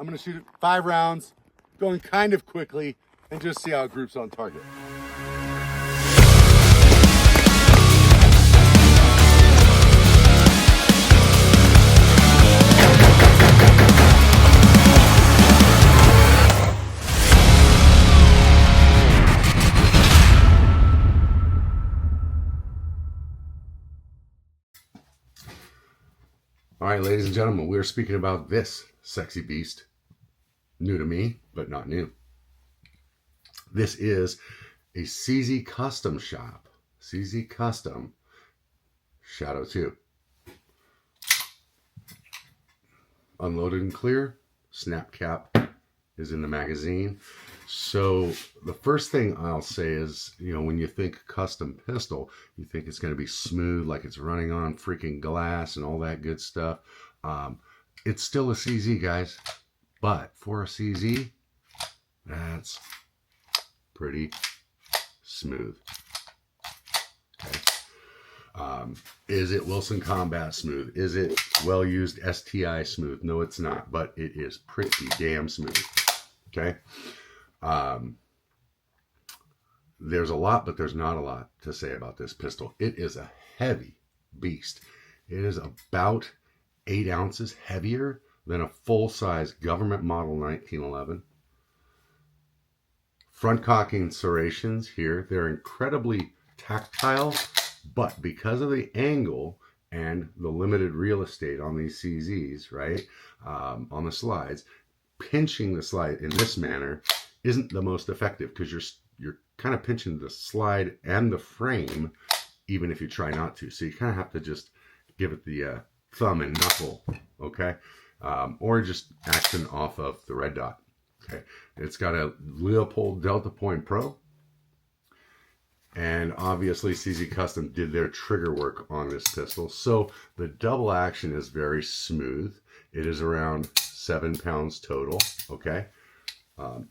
I'm going to shoot it 5 rounds, going kind of quickly, and just see how it groups on target. All right, ladies and gentlemen, we're speaking about this sexy beast. New to me, but not new. This is a CZ Custom shop. CZ Custom Shadow 2. Unloaded and clear. Snap cap is in the magazine. So the first thing I'll say is, you know, when you think custom pistol, you think it's going to be smooth, like it's running on freaking glass and all that good stuff. It's still a CZ, guys, but for a CZ, that's pretty smooth. Okay. Is it Wilson Combat smooth? Is it well used STI smooth? No, it's not, but it is pretty damn smooth. Okay. There's a lot, but there's not a lot to say about this pistol. It is a heavy beast. It is about 8 ounces heavier than a full-size government model 1911. Front cocking serrations here, they're incredibly tactile, but because of the angle and the limited real estate on these CZs, right, on the slides, pinching the slide in this manner isn't the most effective, because you're kind of pinching the slide and the frame, even if you try not to. So you kind of have to just give it the thumb and knuckle, okay? Or just action off of the red dot. Okay, it's got a Leupold Delta Point Pro, and obviously CZ Custom did their trigger work on this pistol, so the double action is very smooth. It is around 7 pounds total. Okay,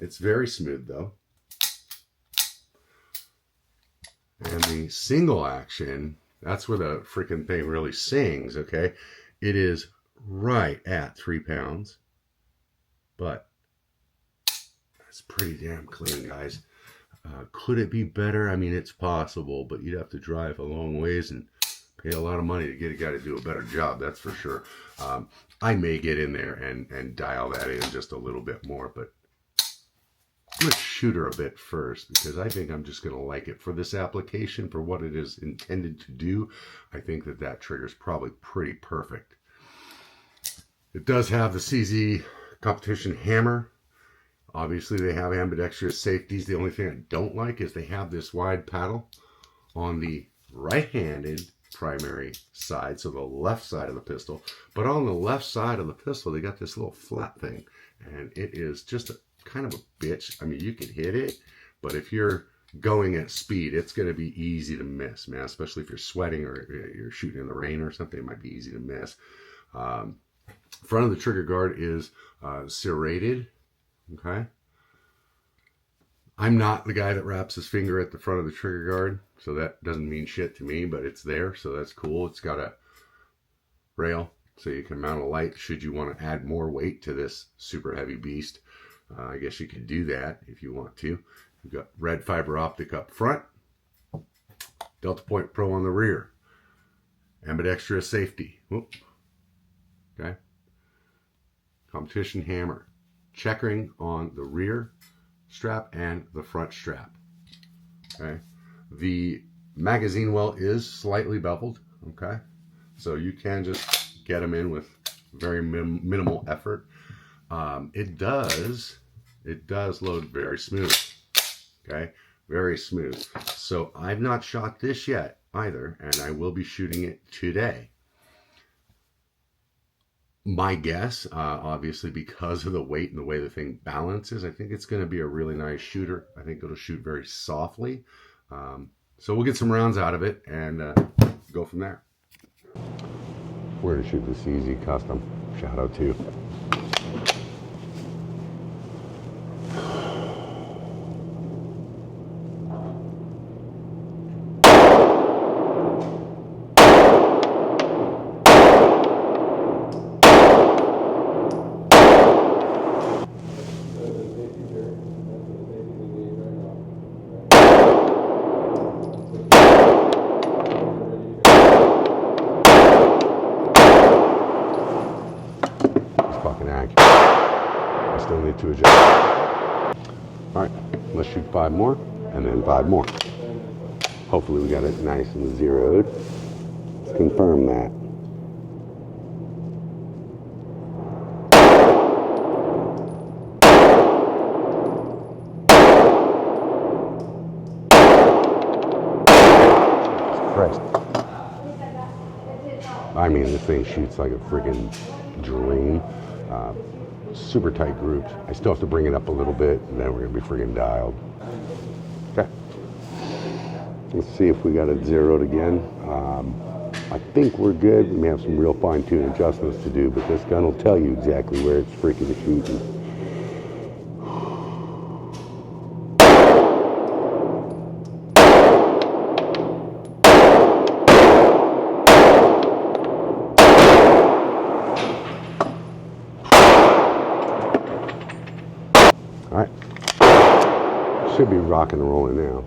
it's very smooth though. And the single action, that's where the freaking thing really sings. Okay, it is right at 3 pounds, but it's pretty damn clean, guys. Could it be better? I mean, it's possible, but you'd have to drive a long ways and pay a lot of money to get a guy to do a better job, that's for sure. I may get in there and dial that in just a little bit more, but let's shoot her a bit first, because I think I'm just going to like it for this application, for what it is intended to do. I think that trigger is probably pretty perfect. It does have the CZ competition hammer. Obviously, they have ambidextrous safeties. The only thing I don't like is they have this wide paddle on the right-handed primary side, so the left side of the pistol. But on the left side of the pistol, they got this little flat thing, and it is just kind of a bitch. I mean, you can hit it, but if you're going at speed, it's going to be easy to miss, man, especially if you're sweating or you're shooting in the rain or something. It might be easy to miss. Front of the trigger guard is serrated. Okay. I'm not the guy that wraps his finger at the front of the trigger guard, so that doesn't mean shit to me, but it's there, so that's cool. It's got a rail, so you can mount a light should you want to add more weight to this super heavy beast. I guess you could do that if you want to. You've got red fiber optic up front, Delta Point Pro on the rear, ambidextrous safety. Whoop. Okay. Competition hammer. Checkering on the rear strap and the front strap. Okay, the magazine well is slightly beveled. Okay, so you can just get them in with very minimal effort. It does load very smooth. Okay, very smooth. So I've not shot this yet either, and I will be shooting it today. My guess, obviously, because of the weight and the way the thing balances, I think it's going to be a really nice shooter. I think it'll shoot very softly. So we'll get some rounds out of it and go from there. Where to shoot the CZ Custom Shadow 2. I still need to adjust. All right, let's shoot 5 more and then 5 more. Hopefully we got it nice and zeroed. Let's confirm that. Christ. I mean, this thing shoots like a freaking dream. Super tight groups. I still have to bring it up a little bit, and then we're gonna be freaking dialed. Okay. Let's see if we got it zeroed again. I think we're good. We may have some real fine-tuned adjustments to do, but this gun will tell you exactly where it's freaking shooting. All right. Should be rocking and rolling now.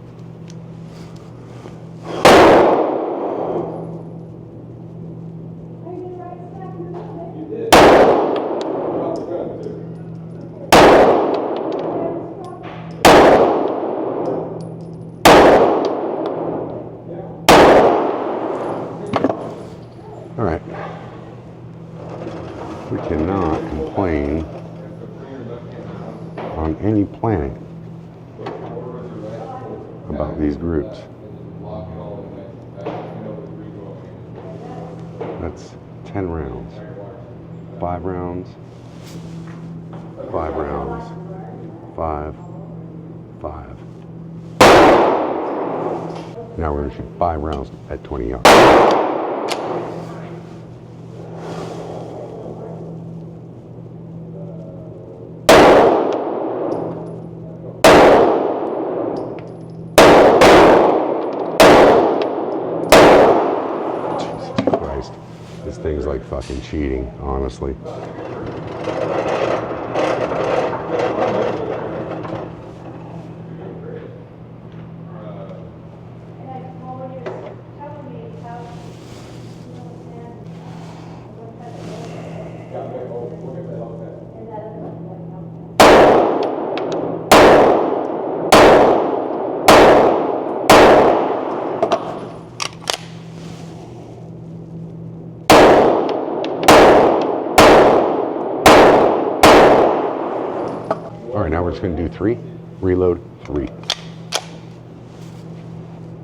All right. We cannot complain on any planet about these groups. That's 10 rounds. 5 rounds. 5 rounds. 5. 5. Now we're going to shoot 5 rounds at 20 yards. This thing's like fucking cheating, honestly. All right, now we're just going to do 3, reload 3.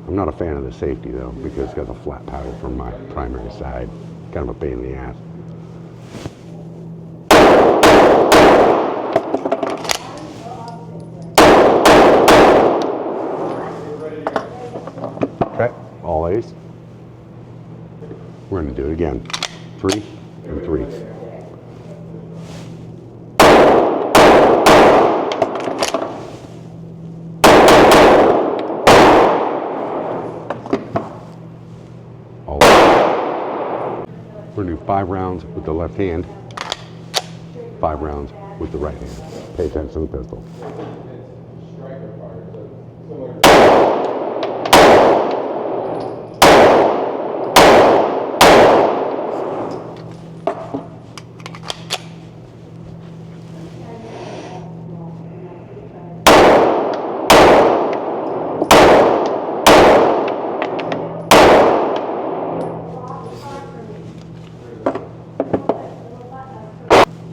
I'm not a fan of the safety though, because it's got the flat powder from my primary side. Kind of a pain in the ass. Okay, all A's. We're going to do it again. 3 and 3. We're going to do 5 rounds with the left hand, 5 rounds with the right hand. Pay attention to the pistol.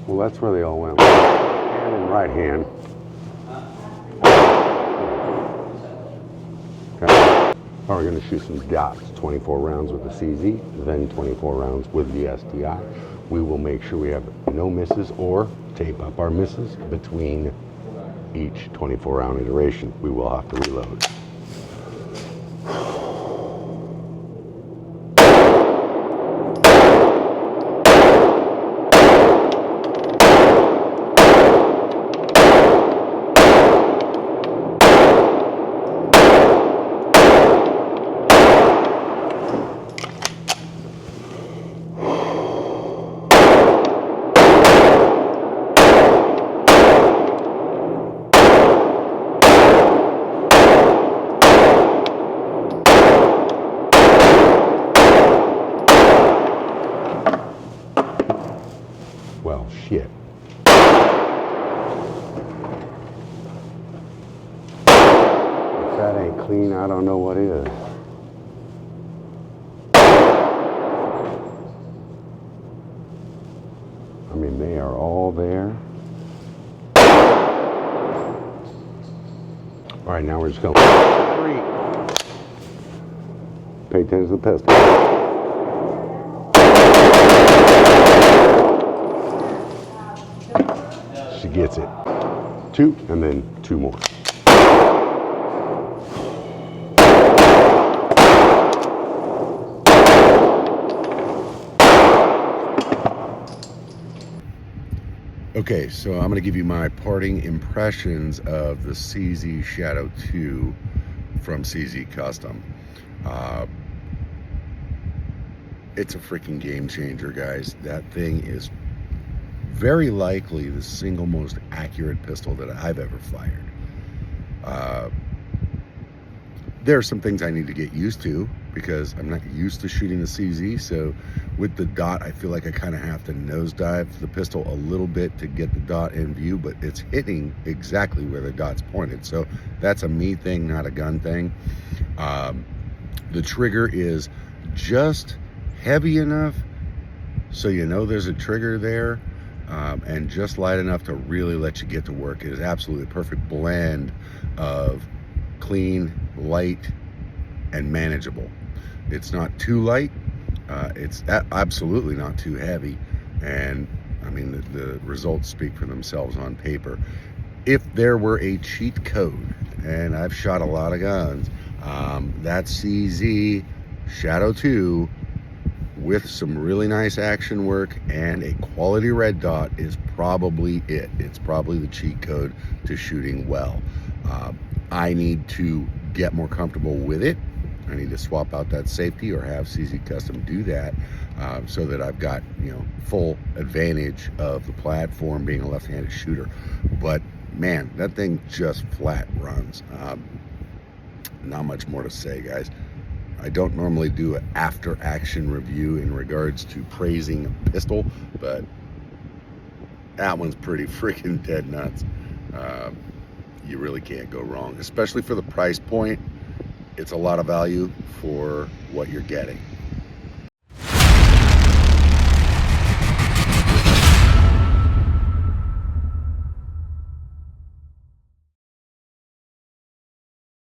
Well, that's where they all went. Hand and right hand. Okay. Now we're going to shoot some dots. 24 rounds with the CZ, then 24 rounds with the STI. We will make sure we have no misses or tape up our misses between each 24 round iteration. We will have to reload. that ain't clean, I don't know what is. I mean, they are all there. All right, now we're just going 3. Pay attention to the pistol. She gets it. 2, and then 2 more. Okay, so I'm going to give you my parting impressions of the CZ Shadow 2 from CZ Custom. It's a freaking game changer, guys. That thing is very likely the single most accurate pistol that I've ever fired. There are some things I need to get used to because I'm not used to shooting the CZ, so with the dot I feel like I kind of have to nosedive the pistol a little bit to get the dot in view, but it's hitting exactly where the dot's pointed, so that's a me thing, not a gun thing. The trigger is just heavy enough so you know there's a trigger there, and just light enough to really let you get to work. It is absolutely a perfect blend of clean, light, and manageable. It's not too light, it's absolutely not too heavy, and I mean the results speak for themselves on paper. If there were a cheat code, and I've shot a lot of guns, that CZ Shadow 2 with some really nice action work and a quality red dot is probably it. It's probably the cheat code to shooting well. I need to get more comfortable with it. I need to swap out that safety or have CZ Custom do that, so that I've got, you know, full advantage of the platform being a left-handed shooter. But man, that thing just flat runs. Not much more to say, guys. I don't normally do an after action review in regards to praising a pistol, but that one's pretty freaking dead nuts. You really can't go wrong, especially for the price point. It's a lot of value for what you're getting.